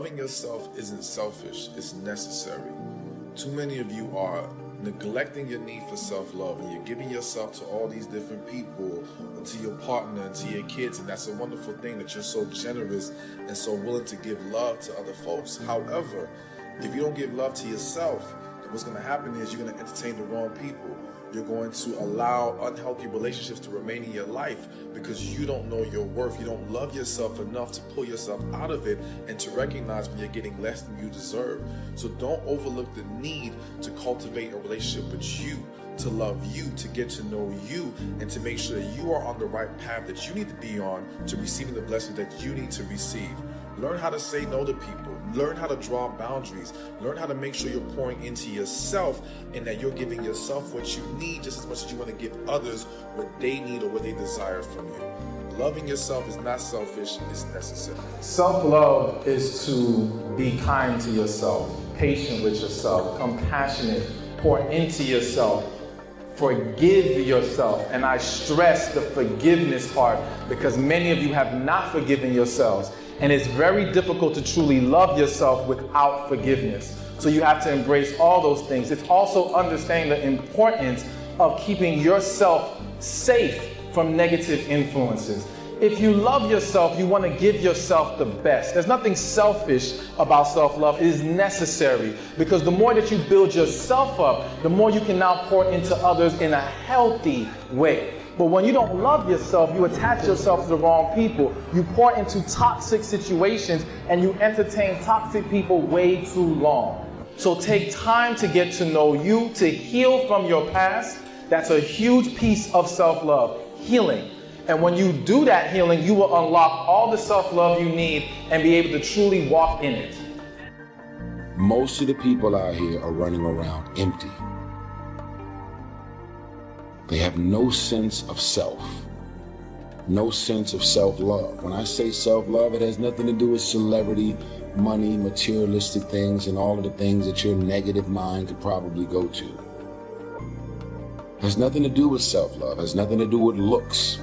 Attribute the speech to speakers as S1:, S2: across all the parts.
S1: loving yourself isn't selfish, it's necessary. Too many of you are neglecting your need for self-love, and you're giving yourself to all these different people, or to your partner, and to your kids, and that's a wonderful thing that you're so generous and so willing to give love to other folks. However, if you don't give love to yourself, then what's going to happen is you're going to entertain the wrong people. You're going to allow unhealthy relationships to remain in your life because you don't know your worth. You don't love yourself enough to pull yourself out of it and to recognize when you're getting less than you deserve. So don't overlook the need to cultivate a relationship with you, to love you, to get to know you, and to make sure that you are on the right path that you need to be on to receiving the blessing that you need to receive. Learn how to say no to people. Learn how to draw boundaries. Learn how to make sure you're pouring into yourself and that you're giving yourself what you need just as much as you want to give others what they need or what they desire from you. Loving yourself is not selfish, it's necessary.
S2: Self-love is to be kind to yourself, patient with yourself, compassionate, pour into yourself, forgive yourself. And I stress the forgiveness part because many of you have not forgiven yourselves. And it's very difficult to truly love yourself without forgiveness. So you have to embrace all those things. It's also understanding the importance of keeping yourself safe from negative influences. If you love yourself, you want to give yourself the best. There's nothing selfish about self-love. It is necessary because the more that you build yourself up, the more you can now pour into others in a healthy way. But when you don't love yourself, you attach yourself to the wrong people. You pour into toxic situations and you entertain toxic people way too long. So take time to get to know you, to heal from your past. That's a huge piece of self-love, healing. And when you do that healing, you will unlock all the self-love you need and be able to truly walk in it.
S3: Most of the people out here are running around empty. They have no sense of self, no sense of self-love. When I say self-love, it has nothing to do with celebrity, money, materialistic things, and all of the things that your negative mind could probably go to. It has nothing to do with self-love. It has nothing to do with looks,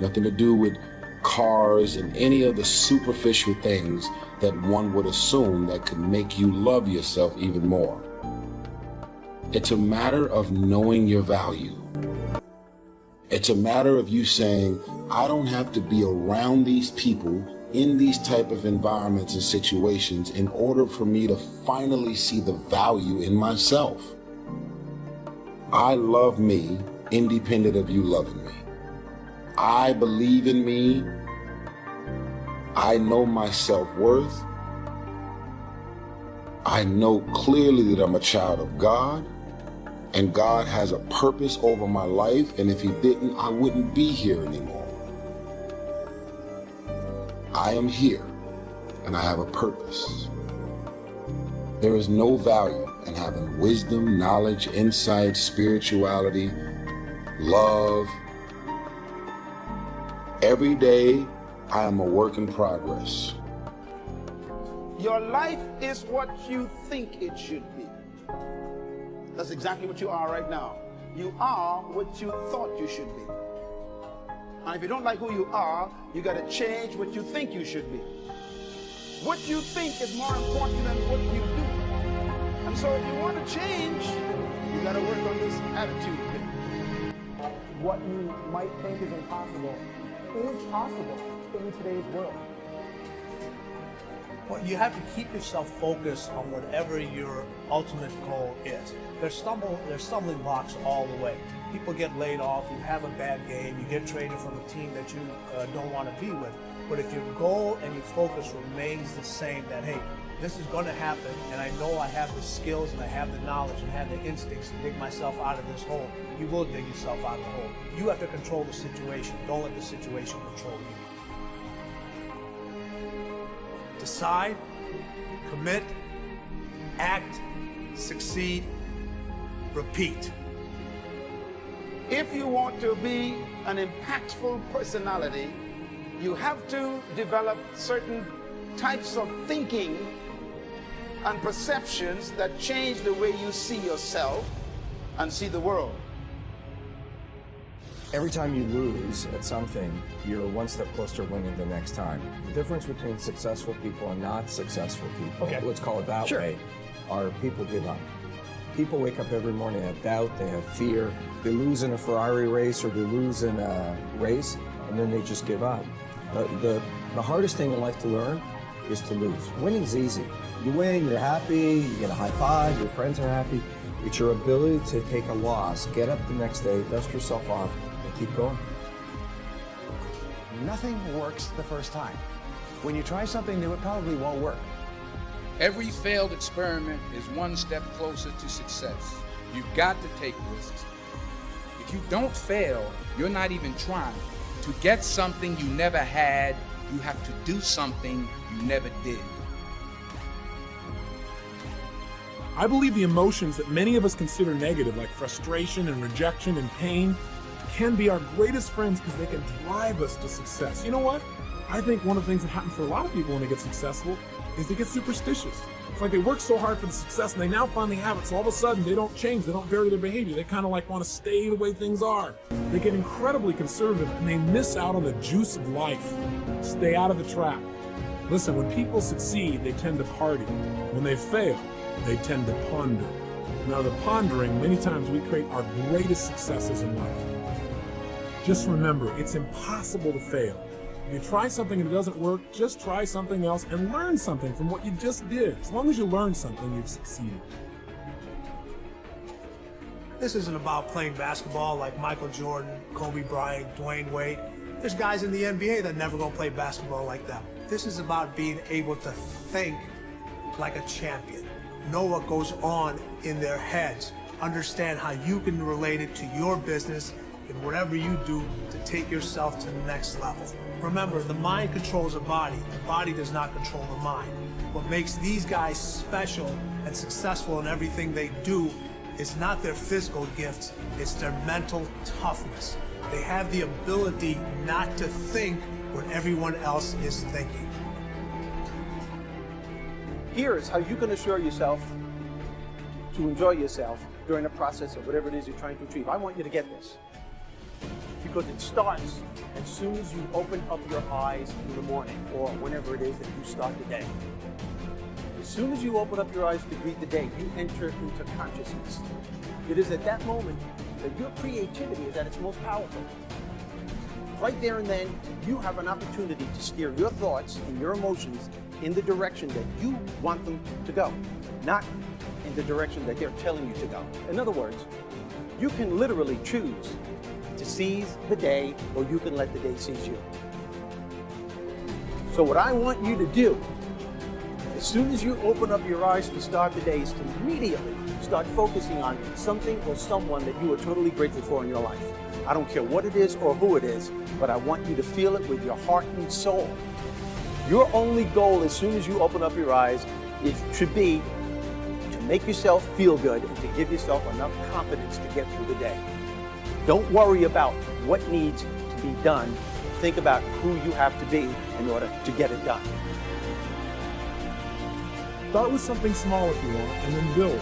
S3: nothing to do with cars and any of the superficial things that one would assume that could make you love yourself even more. It's a matter of knowing your value. It's a matter of you saying, I don't have to be around these people in these type of environments and situations in order for me to finally see the value in myself. I love me independent of you loving me. I believe in me. I know my self-worth. I know clearly that I'm a child of God. And God has a purpose over my life, and if He didn't, I wouldn't be here anymore. I am here, and I have a purpose. There is no value in having wisdom, knowledge, insight, spirituality, love. Every day, I am a work in progress.
S4: Your life is what you think it should be. That's exactly what you are right now. You are what you thought you should be. And if you don't like who you are, you got to change what you think you should be. What you think is more important than what you do. And so if you want to change, you got to work on this attitude thing.
S5: What you might think is impossible is possible in today's world.
S6: Well, you have to keep yourself focused on whatever your ultimate goal is. There's stumbling blocks all the way. People get laid off, you have a bad game, you get traded from a team that you don't want to be with. But if your goal and your focus remains the same, that, hey, this is going to happen, and I know I have the skills and I have the knowledge and have the instincts to dig myself out of this hole, you will dig yourself out of the hole. You have to control the situation. Don't let the situation control you. Decide, commit, act, succeed, repeat.
S4: If you want to be an impactful personality, you have to develop certain types of thinking and perceptions that change the way you see yourself and see the world.
S7: Every time you lose at something, you're one step closer to winning the next time. The difference between successful people and not successful people, let's call it that way, are people give up. People wake up every morning, they have doubt, they have fear. They lose in a Ferrari race or they lose in a race, and then they just give up. The hardest thing in life to learn is to lose. Winning's easy. You win, you're happy, you get a high five, your friends are happy. It's your ability to take a loss, get up the next day, dust yourself off, and keep going.
S8: Nothing works the first time. When you try something new, it probably won't work.
S9: Every failed experiment is one step closer to success. You've got to take risks. If you don't fail, you're not even trying. To get something you never had, you have to do something you never did.
S10: I believe the emotions that many of us consider negative, like frustration and rejection and pain, can be our greatest friends because they can drive us to success. You know what? I think one of the things that happens for a lot of people when they get successful is they get superstitious. It's like they work so hard for the success and they now finally have it, so all of a sudden they don't change, they don't vary their behavior. They kind of like want to stay the way things are. They get incredibly conservative and they miss out on the juice of life. Stay out of the trap. Listen, when people succeed, they tend to party. When they fail, they tend to ponder. Now the pondering, many times we create our greatest successes in life. Just remember, it's impossible to fail. If you try something and it doesn't work, just try something else and learn something from what you just did. As long as you learn something, you've succeeded.
S6: This isn't about playing basketball like Michael Jordan, Kobe Bryant, Dwayne Wade. There's guys in the NBA that never gonna play basketball like them. This is about being able to think like a champion. Know what goes on in their heads. Understand how you can relate it to your business and whatever you do to take yourself to the next level. Remember, the mind controls the body does not control the mind. What makes these guys special and successful in everything they do is not their physical gifts, it's their mental toughness. They have the ability not to think when everyone else is thinking.
S11: Here is how you can assure yourself to enjoy yourself during the process of whatever it is you're trying to achieve. I want you to get this, because it starts as soon as you open up your eyes in the morning or whenever it is that you start the day. As soon as you open up your eyes to greet the day, you enter into consciousness. It is at that moment that your creativity is at its most powerful. Right there and then, you have an opportunity to steer your thoughts and your emotions in the direction that you want them to go, not in the direction that they're telling you to go. In other words, you can literally choose to seize the day, or you can let the day seize you. So what I want you to do, as soon as you open up your eyes to start the day, is to immediately start focusing on something or someone that you are totally grateful for in your life. I don't care what it is or who it is, but I want you to feel it with your heart and soul. Your only goal as soon as you open up your eyes should be to make yourself feel good and to give yourself enough confidence to get through the day. Don't worry about what needs to be done. Think about who you have to be in order to get it done.
S10: Start with something small if you want, and then build.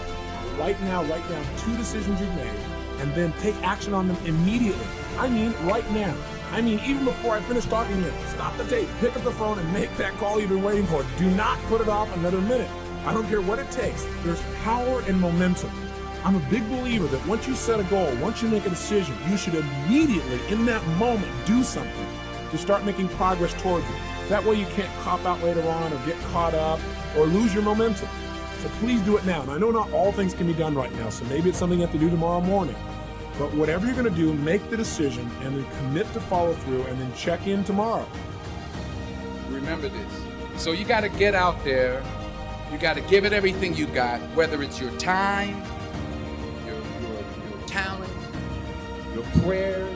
S10: Right now, write down 2 decisions you've made, and then take action on them immediately. I mean, right now. I mean, even before I finish talking to you, stop the tape, pick up the phone, and make that call you've been waiting for. Do not put it off another minute. I don't care what it takes. There's power in momentum. I'm a big believer that once you set a goal, once you make a decision, you should immediately, in that moment, do something to start making progress towards it. That way you can't cop out later on or get caught up or lose your momentum. So please do it now. And I know not all things can be done right now, so maybe it's something you have to do tomorrow morning. But whatever you're going to do, make the decision and then commit to follow through and then check in tomorrow.
S9: Remember this. So you got to get out there. You got to give it everything you got, whether it's your time, your talent, your prayers,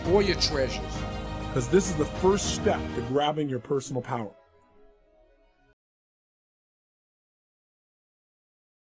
S9: or your treasures.
S10: Because this is the first step to grabbing your personal power.